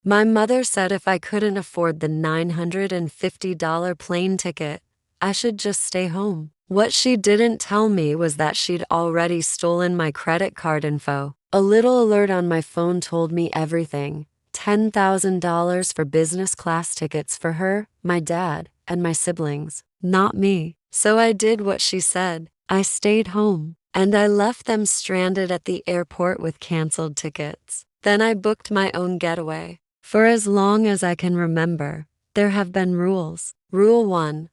My mother said if I couldn't afford the $950 plane ticket, I should just stay home. What she didn't tell me was that she'd already stolen my credit card info. A little alert on my phone told me everything. $10,000 for business class tickets for her, my dad, and my siblings. Not me. So I did what she said. I stayed home, and I left them stranded at the airport with canceled tickets. Then I booked my own getaway. For as long as I can remember, there have been rules. Rule 1.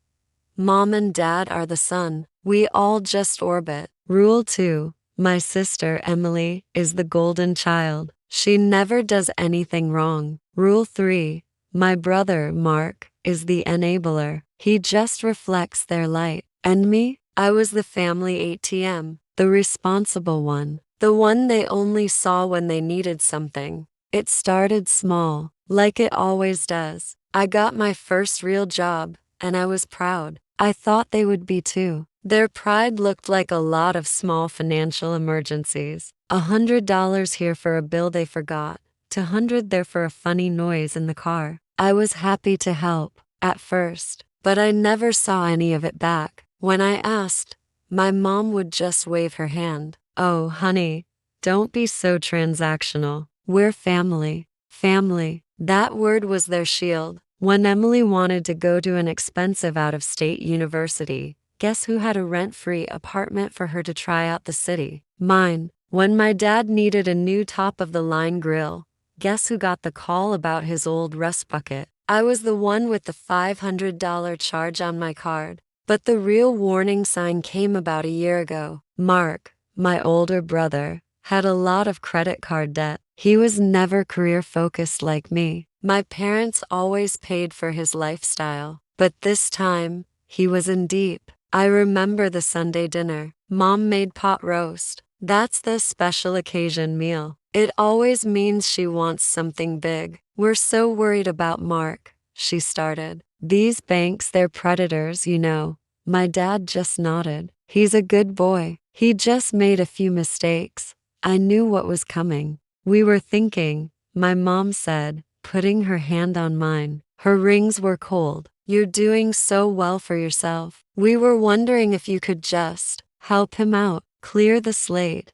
Mom and Dad are the sun. We all just orbit. Rule 2. My sister, Emily, is the golden child. She never does anything wrong. Rule 3. My brother, Mark, is the enabler. He just reflects their light. And me? I was the family ATM, the responsible one, the one they only saw when they needed something. It started small, like it always does. I got my first real job, and I was proud. I thought they would be too. Their pride looked like a lot of small financial emergencies. $100 here for a bill they forgot, $200 there for a funny noise in the car. I was happy to help, at first, but I never saw any of it back. When I asked, my mom would just wave her hand. Oh, honey, don't be so transactional. We're family. Family. That word was their shield. When Emily wanted to go to an expensive out-of-state university, guess who had a rent-free apartment for her to try out the city? Mine. When my dad needed a new top-of-the-line grill, guess who got the call about his old rust bucket? I was the one with the $500 charge on my card. But the real warning sign came about a year ago. Mark, my older brother, had a lot of credit card debt. He was never career-focused like me. My parents always paid for his lifestyle. But this time, he was in deep. I remember the Sunday dinner. Mom made pot roast. That's the special occasion meal. It always means she wants something big. We're so worried about Mark, she started. These banks, they're predators, you know. My dad just nodded. He's a good boy. He just made a few mistakes. I knew what was coming. We were thinking, my mom said, putting her hand on mine. Her rings were cold. You're doing so well for yourself. We were wondering if you could just help him out, clear the slate.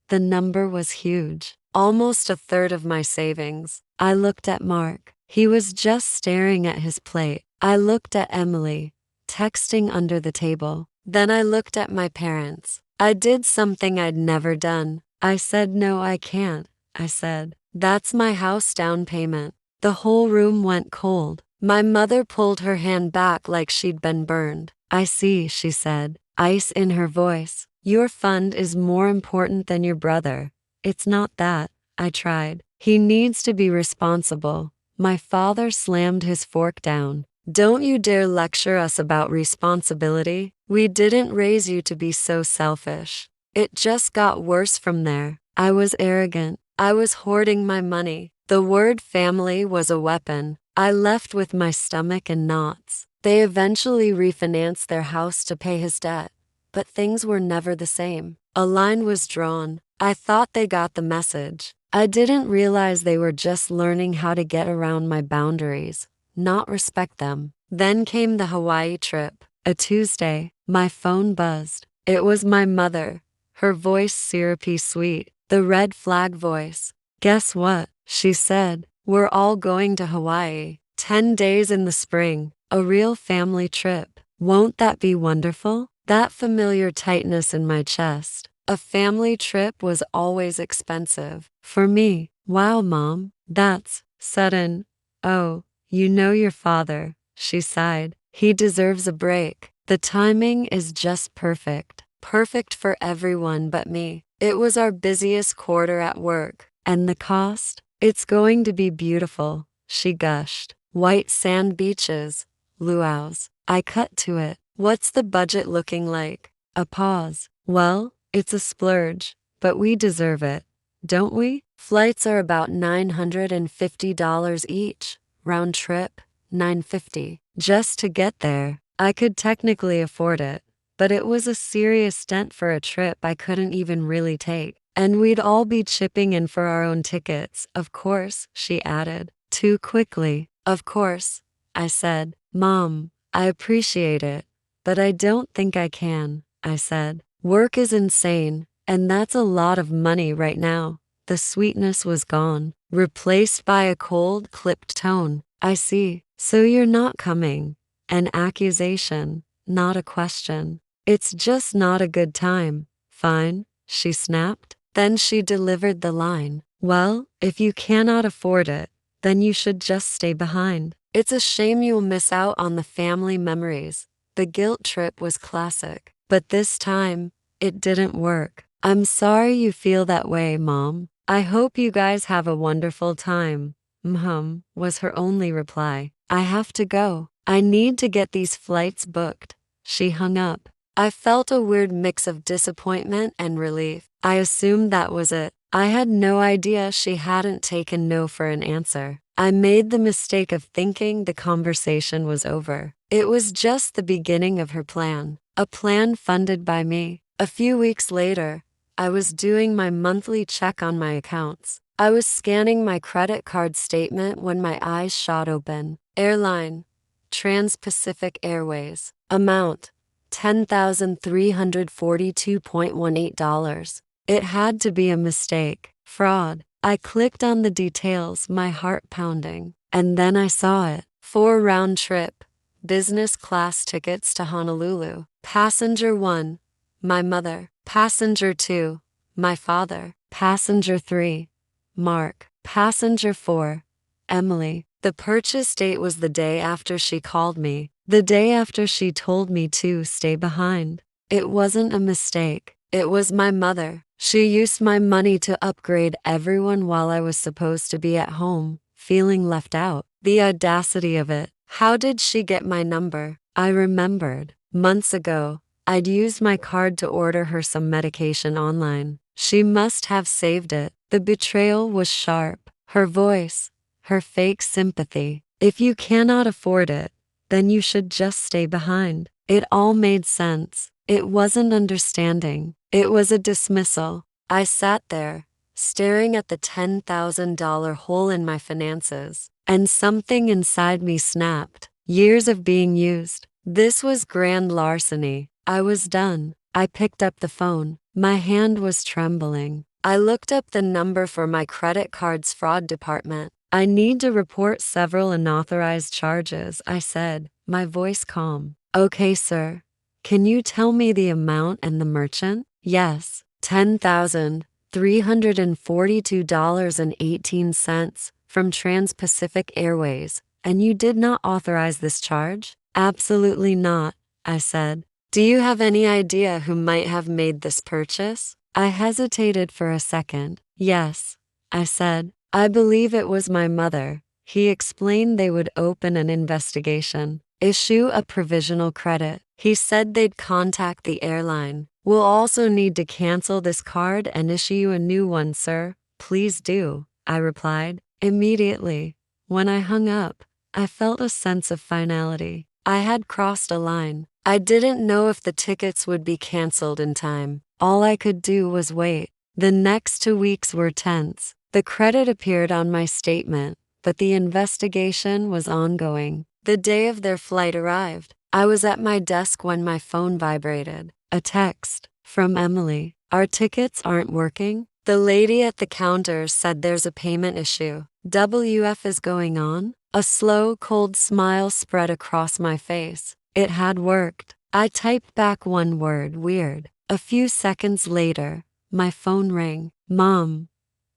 The number was huge. Almost a third of my savings. I looked at Mark. He was just staring at his plate. I looked at Emily, texting under the table. Then I looked at my parents. I did something I'd never done. I said, no, I can't. I said, that's my house down payment. The whole room went cold. My mother pulled her hand back like she'd been burned. I see, she said, ice in her voice. Your fund is more important than your brother. It's not that. I tried. He needs to be responsible. My father slammed his fork down. Don't you dare lecture us about responsibility. We didn't raise you to be so selfish. It just got worse from there. I was arrogant. I was hoarding my money. The word family was a weapon. I left with my stomach in knots. They eventually refinanced their house to pay his debt, but things were never the same. A line was drawn. I thought they got the message. I didn't realize they were just learning how to get around my boundaries, not respect them. Then came the Hawaii trip. A Tuesday, my phone buzzed. It was my mother. Her voice syrupy sweet, the red flag voice. Guess what? She said. We're all going to Hawaii. 10 days in the spring. A real family trip. Won't that be wonderful? That familiar tightness in my chest. A family trip was always expensive. For me. Wow, Mom. That's sudden. Oh, you know your father, she sighed. He deserves a break. The timing is just perfect. Perfect for everyone but me. It was our busiest quarter at work. And the cost? It's going to be beautiful, she gushed. White sand beaches, luau's. I cut to it. What's the budget looking like? A pause. Well, it's a splurge, but we deserve it, don't we? Flights are about $950 each. Round trip, $950. Just to get there. I could technically afford it, but it was a serious dent for a trip I couldn't even really take. And we'd all be chipping in for our own tickets, of course, she added. too quickly. Of course, I said. Mom, I appreciate it, but I don't think I can, I said. Work is insane, and that's a lot of money right now. The sweetness was gone, replaced by a cold, clipped tone. I see. So you're not coming. An accusation, not a question. It's just not a good time. Fine, she snapped. Then she delivered the line. Well, if you cannot afford it, then you should just stay behind. It's a shame you'll miss out on the family memories. The guilt trip was classic. But this time, it didn't work. I'm sorry you feel that way, Mom. I hope you guys have a wonderful time. Was her only reply. I have to go. I need to get these flights booked. She hung up. I felt a weird mix of disappointment and relief. I assumed that was it. I had no idea she hadn't taken no for an answer. I made the mistake of thinking the conversation was over. It was just the beginning of her plan. A plan funded by me. A few weeks later, I was doing my monthly check on my accounts. I was scanning my credit card statement when my eyes shot open. Airline, Trans-Pacific Airways. Amount, $10,342.18. It had to be a mistake. Fraud. I clicked on the details, my heart pounding. And then I saw it. 4 round trip, business class tickets to Honolulu. Passenger 1, my mother. Passenger 2, my father. Passenger 3, Mark. Passenger 4, Emily. The purchase date was the day after she called me, the day after she told me to stay behind. It wasn't a mistake. It was my mother. She used my money to upgrade everyone while I was supposed to be at home, feeling left out. The audacity of it. How did she get my number? I remembered. Months ago, I'd used my card to order her some medication online. She must have saved it. The betrayal was sharp. Her voice, her fake sympathy. If you cannot afford it, then you should just stay behind. It all made sense. It wasn't understanding. It was a dismissal. I sat there, staring at the $10,000 hole in my finances, and something inside me snapped. Years of being used. This was grand larceny. I was done. I picked up the phone. My hand was trembling. I looked up the number for my credit card's fraud department. I need to report several unauthorized charges, I said, my voice calm. Okay, sir. Can you tell me the amount and the merchant? Yes, $10,342.18 from Trans-Pacific Airways. And you did not authorize this charge? Absolutely not, I said. Do you have any idea who might have made this purchase? I hesitated for a second. Yes, I said. I believe it was my mother. He explained they would open an investigation, issue a provisional credit. He said they'd contact the airline. We'll also need to cancel this card and issue you a new one, sir. Please do, I replied. Immediately, when I hung up, I felt a sense of finality. I had crossed a line. I didn't know if the tickets would be canceled in time. All I could do was wait. The next 2 weeks were tense. The credit appeared on my statement, but the investigation was ongoing. The day of their flight arrived. I was at my desk when my phone vibrated. A text from Emily. Our tickets aren't working. The lady at the counter said there's a payment issue. WF is going on? A slow, cold smile spread across my face. It had worked. I typed back one word, weird. A few seconds later, my phone rang. Mom.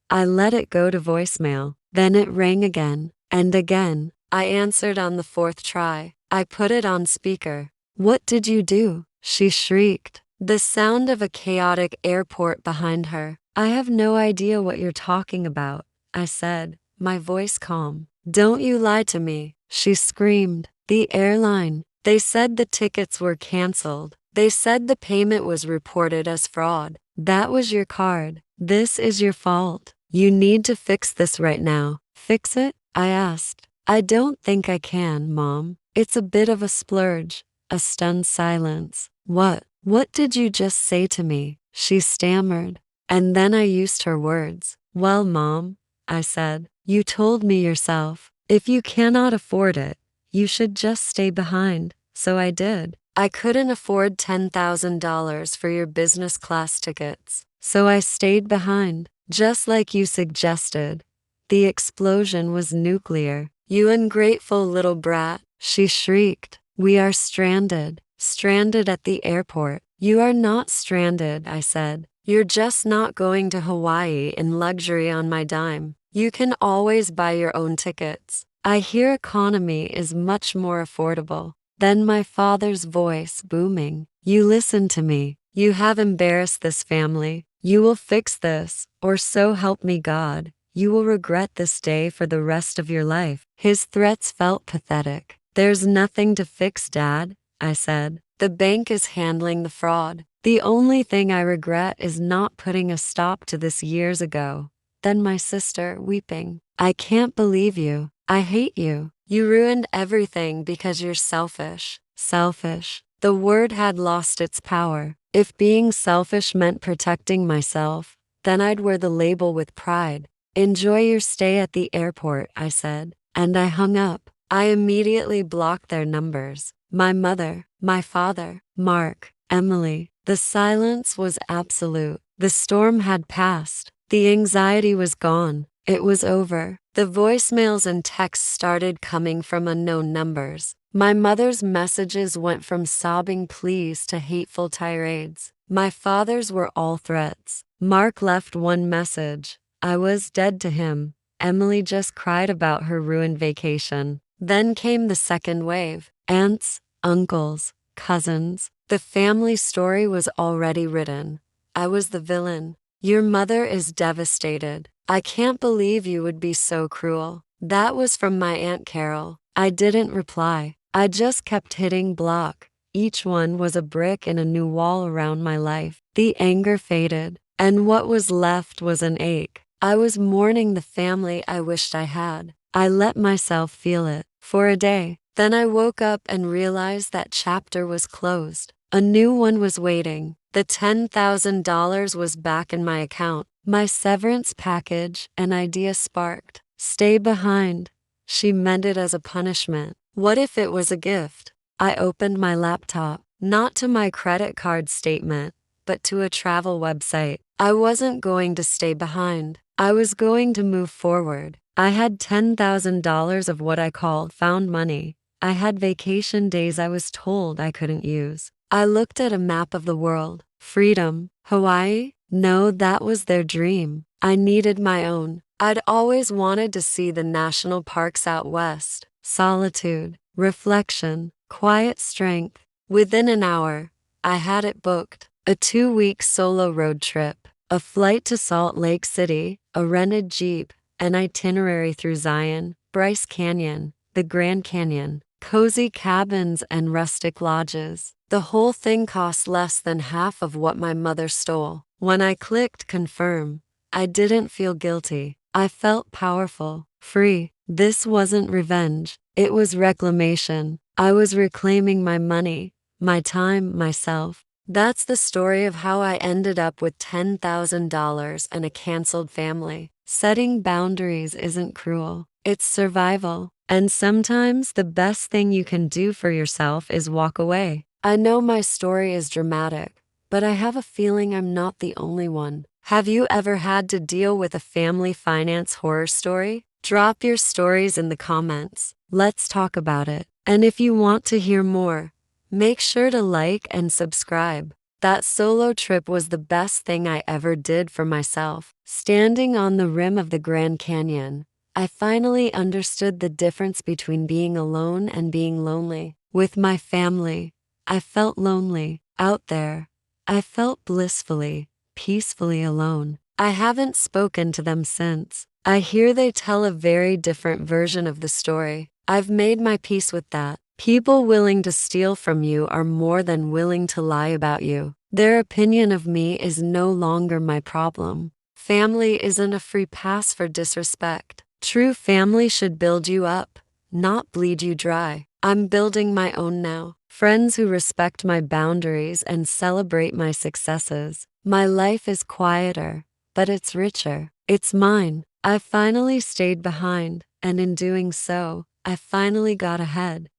I let it go to voicemail. Then it rang again, and again. I answered on the 4th try. I put it on speaker. What did you do? She shrieked. The sound of a chaotic airport behind her. I have no idea what you're talking about, I said, my voice calm. Don't you lie to me, she screamed. The airline. They said the tickets were canceled. They said the payment was reported as fraud. That was your card. This is your fault. You need to fix this right now. Fix it? I asked. I don't think I can, Mom. It's a bit of a splurge. A stunned silence. What did you just say to me? She stammered. And then I used her words. Well, Mom, I said, You told me yourself, if you cannot afford it, you should just stay behind. So I did. I couldn't afford $10,000 for your business class tickets. So I stayed behind, just like you suggested. The explosion was nuclear. You ungrateful little brat, she shrieked. We are stranded. Stranded at the airport. You are not stranded, I said. You're just not going to Hawaii in luxury on my dime. You can always buy your own tickets. I hear economy is much more affordable. Then my father's voice booming. You listen to me. You have embarrassed this family. You will fix this, or so help me God. You will regret this day for the rest of your life. His threats felt pathetic. There's nothing to fix, Dad, I said. The bank is handling the fraud. The only thing I regret is not putting a stop to this years ago. Then my sister, weeping. I can't believe you. I hate you. You ruined everything because you're selfish. Selfish. The word had lost its power. If being selfish meant protecting myself, then I'd wear the label with pride. Enjoy your stay at the airport, I said. And I hung up. I immediately blocked their numbers. My mother, my father, Mark, Emily. The silence was absolute. The storm had passed. The anxiety was gone. It was over. The voicemails and texts started coming from unknown numbers. My mother's messages went from sobbing pleas to hateful tirades. My father's were all threats. Mark left one message. I was dead to him. Emily just cried about her ruined vacation. Then came the second wave. Aunts, uncles, cousins. The family story was already written. I was the villain. Your mother is devastated. I can't believe you would be so cruel. That was from my Aunt Carol. I didn't reply. I just kept hitting block. Each one was a brick in a new wall around my life. The anger faded, and what was left was an ache. I was mourning the family I wished I had. I let myself feel it for a day. Then I woke up and realized that chapter was closed. A new one was waiting. The $10,000 was back in my account. My severance package, an idea sparked. Stay behind. She meant it as a punishment. What if it was a gift? I opened my laptop, not to my credit card statement, but to a travel website. I wasn't going to stay behind. I was going to move forward. I had $10,000 of what I called found money. I had vacation days I was told I couldn't use. I looked at a map of the world. Freedom. Hawaii? No, that was their dream. I needed my own. I'd always wanted to see the national parks out west. Solitude, reflection, quiet strength. Within an hour, I had it booked. A 2-week solo road trip. A flight to Salt Lake City, a rented Jeep, an itinerary through Zion, Bryce Canyon, the Grand Canyon, cozy cabins and rustic lodges. The whole thing cost less than half of what my mother stole. When I clicked confirm, I didn't feel guilty. I felt powerful, free. This wasn't revenge. It was reclamation. I was reclaiming my money, my time, myself. That's the story of how I ended up with $10,000 and a canceled family. Setting boundaries isn't cruel. It's survival. And sometimes the best thing you can do for yourself is walk away. I know my story is dramatic, but I have a feeling I'm not the only one. Have you ever had to deal with a family finance horror story? Drop your stories in the comments. Let's talk about it. And if you want to hear more, make sure to like and subscribe. That solo trip was the best thing I ever did for myself. Standing on the rim of the Grand Canyon, I finally understood the difference between being alone and being lonely. With my family, I felt lonely. Out there, I felt blissfully, peacefully alone. I haven't spoken to them since. I hear they tell a very different version of the story. I've made my peace with that. People willing to steal from you are more than willing to lie about you. Their opinion of me is no longer my problem. Family isn't a free pass for disrespect. True family should build you up, not bleed you dry. I'm building my own now. Friends who respect my boundaries and celebrate my successes. My life is quieter, but it's richer. It's mine. I finally stayed behind, and in doing so, I finally got ahead.